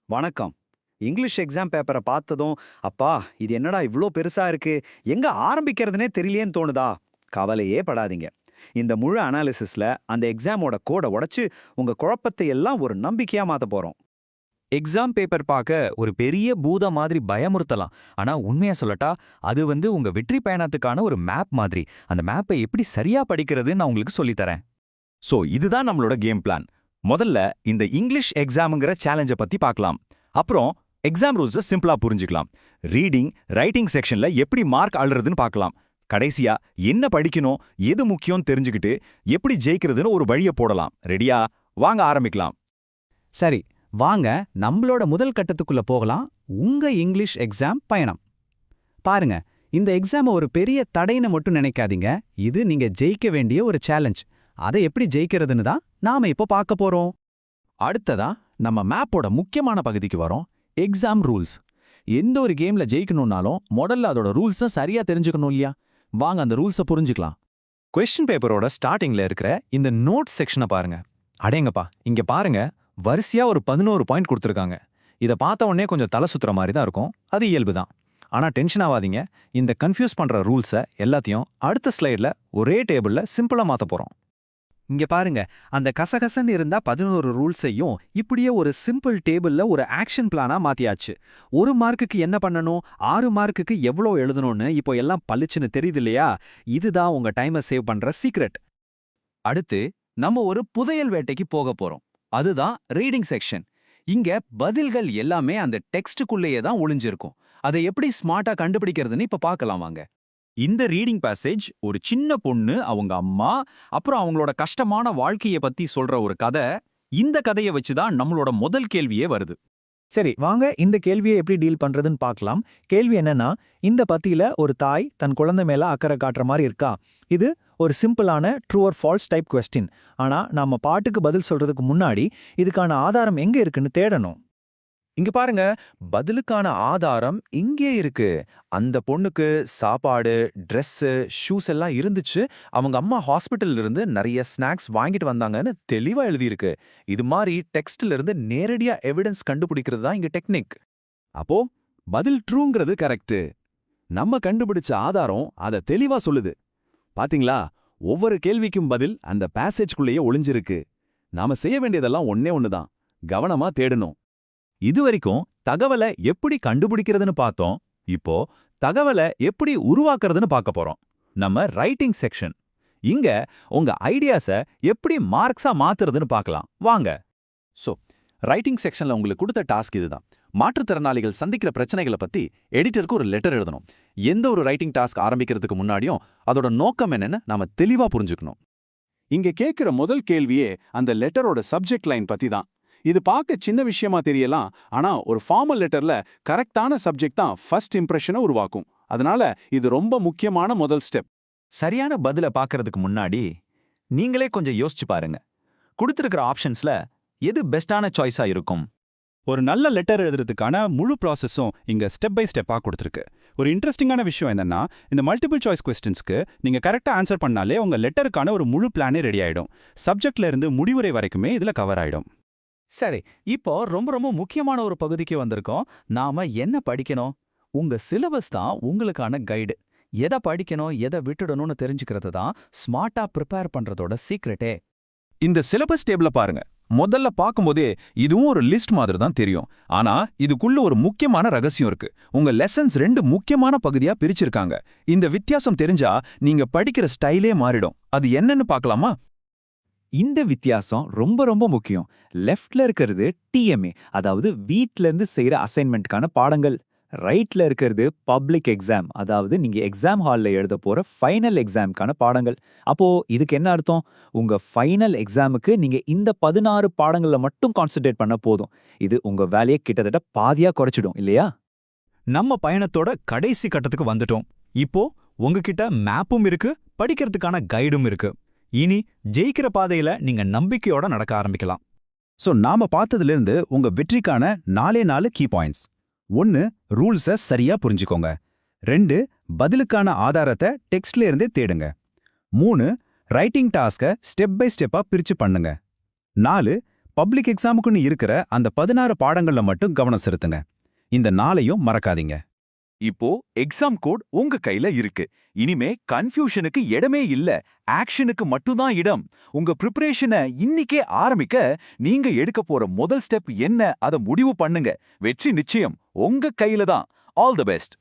வணக்கம். English exam பேப்பர பார்த்ததும், அப்பா இது என்னடா இவ்ளோ பெருசா இருக்கு, எங்க ஆரம்பிக்கிறதுனே தெரியலையேன்னு தோணுதா? கவலையே படாதீங்க. இந்த முழு அனாலிசிஸ்ல அந்த எக்ஸாமோட கோட உடைச்சு, உங்க குழப்பத்தை எல்லாம் ஒரு நம்பிக்கையா மாத்தப் போறோம். எக்ஸாம் பேப்பர் பார்க்க ஒரு பெரிய பூதம் மாதிரி பயமுறுத்தலாம். ஆனா உண்மையா சொல்லட்டா, அது உங்க வெற்றி பயணத்துக்கான ஒரு மேப் மாதிரி. அந்த மேப்பை எப்படி சரியா படிக்கிறதுன்னு நான் உங்களுக்கு சொல்லித் தரேன். இதுதான் நம்மளோட கேம் பிளான். முதல்ல இந்த இங்கிலீஷ் எக்ஸாம்ங்கிற சேலஞ்ச பத்தி பார்க்கலாம். அப்புறம் எக்ஸாம் ரூல்ஸ சிம்பிளா புரிஞ்சுக்கலாம். ரீடிங், ரைட்டிங் செக்ஷன்ல எப்படி மார்க் அள்ளுறதுன்னு பார்க்கலாம். கடைசியா என்ன படிக்கணும், எது முக்கியம் தெரிஞ்சுக்கிட்டு எப்படி ஜெயிக்கிறதுன்னு ஒரு வழிய போடலாம். ரெடியா? வாங்க ஆரம்பிக்கலாம். சரி, வாங்க நம்மளோட முதல் கட்டத்துக்குள்ள போகலாம். உங்க இங்கிலீஷ் எக்ஸாம் பயணம். பாருங்க, இந்த எக்ஸாம ஒரு பெரிய தடைன்னு மட்டும் நினைக்காதீங்க. இது நீங்க ஜெயிக்க வேண்டிய ஒரு சேலஞ்ச். அதை எப்படி ஜெயிக்கிறதுன்னு தான் நாம இப்போ பார்க்க போறோம். அடுத்ததா நம்ம மேப்போட முக்கியமான பகுதிக்கு வரோம். Exam rules. எந்த ஒரு கேம்ல ஜெயிக்கணும்னாலும் முதல்ல அதோட ரூல்ஸை சரியா தெரிஞ்சுக்கணும் இல்லையா? வாங்க அந்த ரூல்ஸை புரிஞ்சுக்கலாம். கொஸ்டின் பேப்பரோட ஸ்டார்டிங்ல இருக்கிற இந்த நோட் செக்ஷனை பாருங்க. அடேங்கப்பா, இங்க பாருங்க, வரிசையா ஒரு 11 பாயிண்ட் கொடுத்துருக்காங்க. இதை பார்த்த உடனே கொஞ்சம் தலை சுத்துற மாதிரி தான் இருக்கும். அது இயல்பு தான். ஆனா டென்ஷன் ஆகாதீங்க. இந்த கன்ஃபியூஸ் பண்ற ரூல்ஸை எல்லாத்தையும் அடுத்த ஸ்லைட்ல ஒரே டேபிள்ல சிம்பிளா மாத்த போறோம். இங்க பாருங்க, அந்த கசகசன்னு இருந்தா 11 ரூல்ஸையும் இப்படியே ஒரு சிம்பிள் டேபிள்ல ஒரு ஆக்ஷன் பிளானா மாத்தியாச்சு. 1 மார்க்குக்கு என்ன பண்ணணும், 6 மார்க்குக்கு எவ்வளோ எழுதணும்னு இப்போ எல்லாம் பளிச்சுன்னு தெரியுது இல்லையா? இதுதான் உங்க டைமை சேவ் பண்ற சீக்ரெட். அடுத்து நம்ம ஒரு புதையல் வேட்டைக்கு போக போறோம். அதுதான் ரீடிங் செக்ஷன். இங்க பதில்கள் எல்லாமே அந்த டெக்ஸ்டுக்குள்ளேயே தான் ஒளிஞ்சிருக்கும். அதை எப்படி ஸ்மார்ட்டா கண்டுபிடிக்கிறதுன்னு இப்ப பார்க்கலாம் வாங்க. இந்த ரீடிங் பேசேஜ் ஒரு சின்ன பொண்ணு, அவங்க அம்மா, அப்புறம் அவங்களோட கஷ்டமான வாழ்க்கைய பத்தி சொல்ற ஒரு கதை. இந்த கதையை வச்சுதான் நம்மளோட முதல் கேள்வியே வருது. சரி, வாங்க இந்த கேள்வியை எப்படி டீல் பண்றதுன்னு பார்க்கலாம். கேள்வி என்னன்னா, இந்த பத்தியில ஒரு தாய் தன் குழந்தை மேல அக்கறை காட்டுற மாதிரி இருக்கா? இது ஒரு சிம்பிளான true or false type question. ஆனா நாம பாட்டுக்கு பதில் சொல்றதுக்கு முன்னாடி இதுக்கான ஆதாரம் எங்க இருக்குன்னு தேடணும். இங்க பாருங்க, பதிலுக்கான ஆதாரம் இங்கே இருக்கு. அந்த பொண்ணுக்கு சாப்பாடு, ட்ரெஸ்ஸு, ஷூஸ் எல்லாம் இருந்துச்சு. அவங்க அம்மா ஹாஸ்பிட்டல்ல இருந்து நிறைய ஸ்நாக்ஸ் வாங்கிட்டு வந்தாங்கன்னு தெளிவா எழுதியிருக்கு. இது மாதிரி டெக்ஸ்ட்ல இருந்து நேரடியா எவிடன்ஸ் கண்டுபிடிக்கிறது தான் இங்க டெக்னிக். அப்போ பதில் ட்ரூங்கிறது கரெக்ட். நம்ம கண்டுபிடிச்ச ஆதாரம் அதை தெளிவா சொல்லுது. பாத்தீங்களா, ஒவ்வொரு கேள்விக்கும் பதில் அந்த பேசேஜ்குள்ளேயே ஒளிஞ்சிருக்கு. நாம செய்ய வேண்டியதெல்லாம் ஒன்னே ஒண்ணுதான், கவனமா தேடணும். இதுவரைக்கும் தகவலை எப்படி கண்டுபிடிக்கிறதுன்னு பார்த்தோம். இப்போ தகவலை எப்படி உருவாக்குறதுன்னு பார்க்க போறோம். நம்ம ரைட்டிங் செக்ஷன். இங்க உங்க ஐடியாஸை எப்படி மார்க்ஸா மாத்துறதுன்னு பார்க்கலாம் வாங்க. ரைட்டிங் செக்ஷன்ல உங்களுக்கு கொடுத்த டாஸ்க் இதுதான். மாற்றுத்திறனாளிகள் சந்திக்கிற பிரச்சனைகளை பத்தி எடிட்டருக்கு ஒரு லெட்டர் எழுதணும். எந்த ஒரு ரைட்டிங் டாஸ்க் ஆரம்பிக்கிறதுக்கு முன்னாடியும் அதோட நோக்கம் என்னன்னு நாம தெளிவா புரிஞ்சுக்கணும். இங்க கேட்கிற முதல் கேள்வியே அந்த லெட்டரோட சப்ஜெக்ட் லைன் பத்தி தான். இது பார்க்க சின்ன விஷயமா தெரியலாம், ஆனா ஒரு ஃபார்மல் லெட்டர்ல கரெக்டான சப்ஜெக்ட் தான் ஃபர்ஸ்ட் இம்ப்ரெஷனை உருவாக்கும். அதனால இது ரொம்ப முக்கியமான முதல் ஸ்டெப். சரியான பதில பார்க்கறதுக்கு முன்னாடி நீங்களே கொஞ்சம் யோசிச்சு பாருங்க. கொடுத்திருக்கிற ஆப்ஷன்ஸ்ல எது பெஸ்டான சாய்ஸா இருக்கும்? ஒரு நல்ல லெட்டர் எழுதுறதுக்கான முழு ப்ராசஸும் இங்க ஸ்டெப் பை ஸ்டெப்பா கொடுத்துருக்கு. ஒரு இன்ட்ரெஸ்டிங்கான விஷயம் என்னன்னா, இந்த மல்டிபிள் சாய்ஸ் கொஸ்டின்ஸ்க்கு நீங்க கரெக்டா ஆன்சர் பண்ணாலே உங்க லெட்டருக்கான ஒரு முழு பிளானே ரெடி ஆயிடும். சப்ஜெக்ட்ல இருந்து முடிவுரை வரைக்குமே இதுல கவர் ஆயிடும். சரி, இப்போ ரொம்ப ரொம்ப முக்கியமான ஒரு பகுதிக்கு வந்திருக்கோம். நாம என்ன படிக்கணும்? உங்க சிலபஸ் தான் உங்களுக்கான கைடு. எதை படிக்கணும், எதை விட்டுடணும்னு தெரிஞ்சுக்கிறது தான் ஸ்மார்ட்டா ப்ரிப்பேர் பண்றதோட சீக்ரெட்டே. இந்த சிலபஸ் டேபிள பாருங்க. முதல்ல பார்க்கும்போதே இதுவும் ஒரு லிஸ்ட் மாதிரி தான் தெரியும். ஆனா இதுக்குள்ள ஒரு முக்கியமான ரகசியம் இருக்கு. உங்க லெசன்ஸ் 2 முக்கியமான பகுதியா பிரிச்சிருக்காங்க. இந்த வித்தியாசம் தெரிஞ்சா நீங்க படிக்கிற ஸ்டைலே மாறிடும். அது என்னன்னு பார்க்கலாமா? இந்த வித்தியாசம் ரொம்ப ரொம்ப முக்கியம். லெஃப்ட்ல இருக்கிறது டிஎம்ஏ, அதாவது வீட்ல இருந்து செய்யற அசைன்மெண்ட்கான பாடங்கள். ரைட்ல இருக்கிறது பப்ளிக் எக்ஸாம், அதாவது நீங்க எக்ஸாம் ஹால்ல எழுத போற ஃபைனல் எக்ஸாம்க்கான பாடங்கள். அப்போ இதுக்கு என்ன அர்த்தம்? உங்க ஃபைனல் எக்ஸாமுக்கு நீங்க இந்த 16 பாடங்கள்ல மட்டும் கான்சென்ட்ரேட் பண்ண போதும். இது உங்க வேலையை கிட்டத்தட்ட பாதியா குறைச்சிடும் இல்லையா? நம்ம பயணத்தோட கடைசி கட்டத்துக்கு வந்துட்டோம். இப்போ உங்ககிட்ட மேப்பும் இருக்கு, படிக்கிறதுக்கான கைடும் இருக்கு. இனி ஜெயிக்கிற பாதையில நீங்க நம்பிக்கையோட நடக்க ஆரம்பிக்கலாம். நாம பார்த்ததிலிருந்து உங்க வெற்றிக்கான 4 கீ பாயிண்ட்ஸ். 1, ரூல்ஸை சரியா புரிஞ்சுக்கோங்க. 2, பதிலுக்கான ஆதாரத்தை டெக்ஸ்ட்ல இருந்தே தேடுங்க. 3, ரைட்டிங் டாஸ்கை ஸ்டெப் பை ஸ்டெப்பா பிரிச்சு பண்ணுங்க. 4, பப்ளிக் எக்ஸாமுக்குன்னு இருக்கிற அந்த 16 பாடங்கள்ல மட்டும் கவனம் செலுத்துங்க. இந்த 4ஐயும் மறக்காதீங்க. இப்போ எக்ஸாம் கோட் உங்க கையில இருக்கு. இனிமே கன்ஃபியூஷனுக்கு இடமே இல்ல, ஆக்ஷனுக்கு மட்டும்தான் இடம். உங்க ப்ரிப்பரேஷனை இன்னிக்கே ஆரம்பிக்க நீங்க எடுக்க போற முதல் ஸ்டெப் என்ன, அதை முடிவு பண்ணுங்க. வெற்றி நிச்சயம் உங்க கையில தான். All the best.